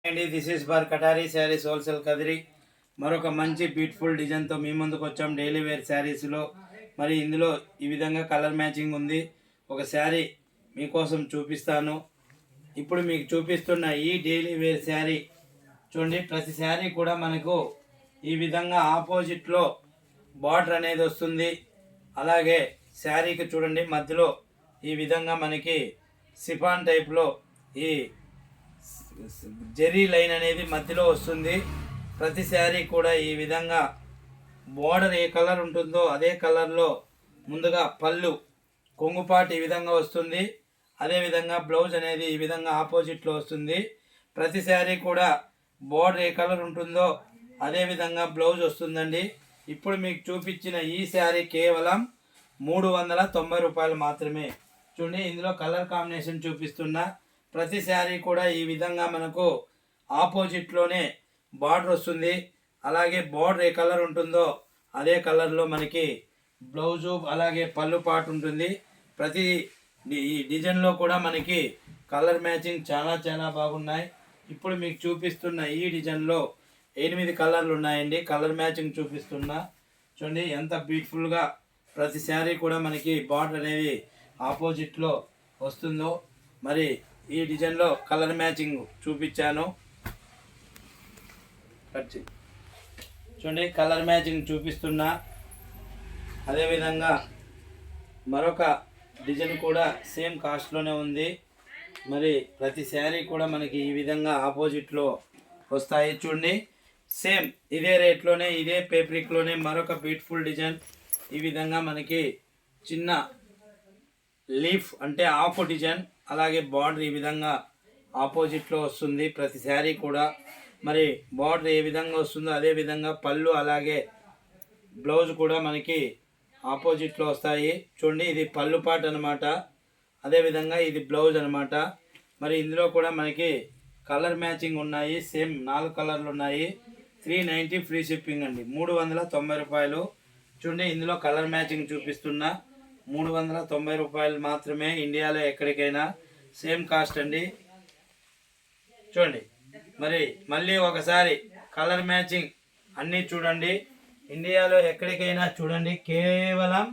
అండి, this is bar కటారీ saris wholesale Kadiri. మరొక మంచి బ్యూటిఫుల్ డిజైన్తో మీ ముందుకు వచ్చాం. డైలీ వేర్ శారీస్లో మరి ఇందులో ఈ విధంగా కలర్ మ్యాచింగ్ ఉంది. ఒక శారీ మీకోసం చూపిస్తాను. ఇప్పుడు మీకు చూపిస్తున్న ఈ డైలీ వేర్ శారీ చూడండి. ప్రతి శారీ కూడా మనకు ఈ విధంగా ఆపోజిట్లో బార్డర్ అనేది వస్తుంది. అలాగే శారీకి చూడండి మధ్యలో ఈ విధంగా మనకి సిఫాన్ టైప్లో ఈ జెరీ లైన్ అనేది మధ్యలో వస్తుంది. ప్రతి శారీ కూడా ఈ విధంగా బోర్డర్ ఏ కలర్ ఉంటుందో అదే కలర్లో ముందుగా పళ్ళు కొంగుపాటు ఈ విధంగా వస్తుంది. అదేవిధంగా బ్లౌజ్ అనేది ఈ విధంగా ఆపోజిట్లో వస్తుంది. ప్రతి శారీ కూడా బోర్డర్ ఏ కలర్ ఉంటుందో అదే విధంగా బ్లౌజ్ వస్తుందండి. ఇప్పుడు మీకు చూపించిన ఈ శారీ కేవలం 390 రూపాయలు మాత్రమే. చూడండి, ఇందులో కలర్ కాంబినేషన్ చూపిస్తున్నా. ప్రతి శారీ కూడా ఈ విధంగా మనకు ఆపోజిట్లోనే బార్డర్ వస్తుంది. అలాగే బార్డర్ ఏ కలర్ ఉంటుందో అదే కలర్లో మనకి బ్లౌజు అలాగే పళ్ళు పాటు ఉంటుంది. ప్రతి ఈ డిజైన్లో కూడా మనకి కలర్ మ్యాచింగ్ చాలా చాలా బాగున్నాయి. ఇప్పుడు మీకు చూపిస్తున్న ఈ డిజైన్లో 8 కలర్లు ఉన్నాయండి. కలర్ మ్యాచింగ్ చూపిస్తున్నా. చూడండి ఎంత బ్యూటిఫుల్గా ప్రతి శారీ కూడా మనకి బార్డర్ అనేది ఆపోజిట్లో వస్తుందో. మరి ఈ డిజైన్లో కలర్ మ్యాచింగ్ చూపించాను. చూడండి కలర్ మ్యాచింగ్ చూపిస్తున్నా. అదేవిధంగా మరొక డిజైన్ కూడా సేమ్ కాస్ట్లోనే ఉంది. మరి ప్రతి శారీ కూడా మనకి ఈ విధంగా ఆపోజిట్లో వస్తాయి. చూడండి సేమ్ ఇదే రేట్లోనే ఇదే పేప్రిక్లోనే మరొక బ్యూటిఫుల్ డిజైన్. ఈ విధంగా మనకి చిన్న లీఫ్ అంటే ఆకు డిజైన్, అలాగే బార్డర్ ఈ విధంగా ఆపోజిట్లో వస్తుంది. ప్రతి శారీ కూడా మరి బార్డర్ ఏ విధంగా వస్తుందో అదే విధంగా పళ్ళు అలాగే బ్లౌజ్ కూడా మనకి ఆపోజిట్లో వస్తాయి. చూడండి ఇది పళ్ళు పాట అనమాట. అదేవిధంగా ఇది బ్లౌజ్ అనమాట. మరి ఇందులో కూడా మనకి కలర్ మ్యాచింగ్ ఉన్నాయి. సేమ్ 4 కలర్లు ఉన్నాయి. 390 ఫ్రీ షిప్పింగ్ అండి. 390 రూపాయలు. చూడండి ఇందులో కలర్ మ్యాచింగ్ చూపిస్తున్నా. 390 రూపాయలు మాత్రమే. ఇండియాలో ఎక్కడికైనా సేమ్ కాస్ట్ అండి. చూడండి మరి మళ్ళీ ఒకసారి కలర్ మ్యాచింగ్ అన్నీ చూడండి. ఇండియాలో ఎక్కడికైనా చూడండి, కేవలం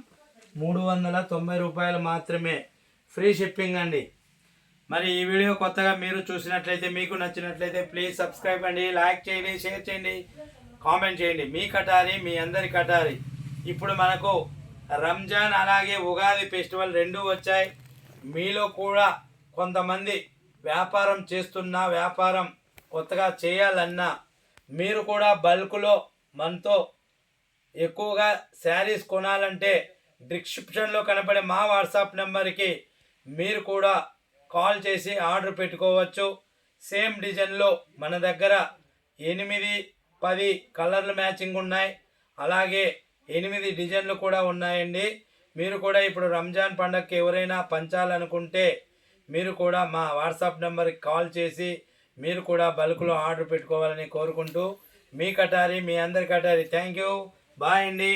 390 రూపాయలు మాత్రమే. ఫ్రీ షిప్పింగ్ అండి. మరి ఈ వీడియో కొత్తగా మీరు చూసినట్లయితే, మీకు నచ్చినట్లయితే ప్లీజ్ సబ్స్క్రైబ్ అండి, లైక్ చేయండి, షేర్ చేయండి, కామెంట్ చేయండి. మీ కటారి మీ అందరి కటారి. ఇప్పుడు మనకు రంజాన్ అలాగే ఉగాది ఫెస్టివల్ రెండూ వచ్చాయి. మీలో కూడా కొంతమంది వ్యాపారం చేస్తున్నా, వ్యాపారం కొత్తగా చేయాలన్నా, మీరు కూడా బల్క్లో మనతో ఎక్కువగా శారీస్ కొనాలంటే డిస్క్రిప్షన్లో కనపడే మా వాట్సాప్ నెంబర్కి మీరు కూడా కాల్ చేసి ఆర్డర్ పెట్టుకోవచ్చు. సేమ్ డిజైన్లో మన దగ్గర 8-10 కలర్లు మ్యాచింగ్ ఉన్నాయి. అలాగే 8 డిజైన్లు కూడా ఉన్నాయండి. మీరు కూడా ఇప్పుడు రంజాన్ పండగకి ఎవరైనా పంచాలనుకుంటే మీరు కూడా మా వాట్సాప్ నెంబర్కి కాల్ చేసి మీరు కూడా బల్క్లో ఆర్డర్ పెట్టుకోవాలని కోరుకుంటూ మీ కటారి మీ అందరి కటారి. Thank you. బాయ్ అండి.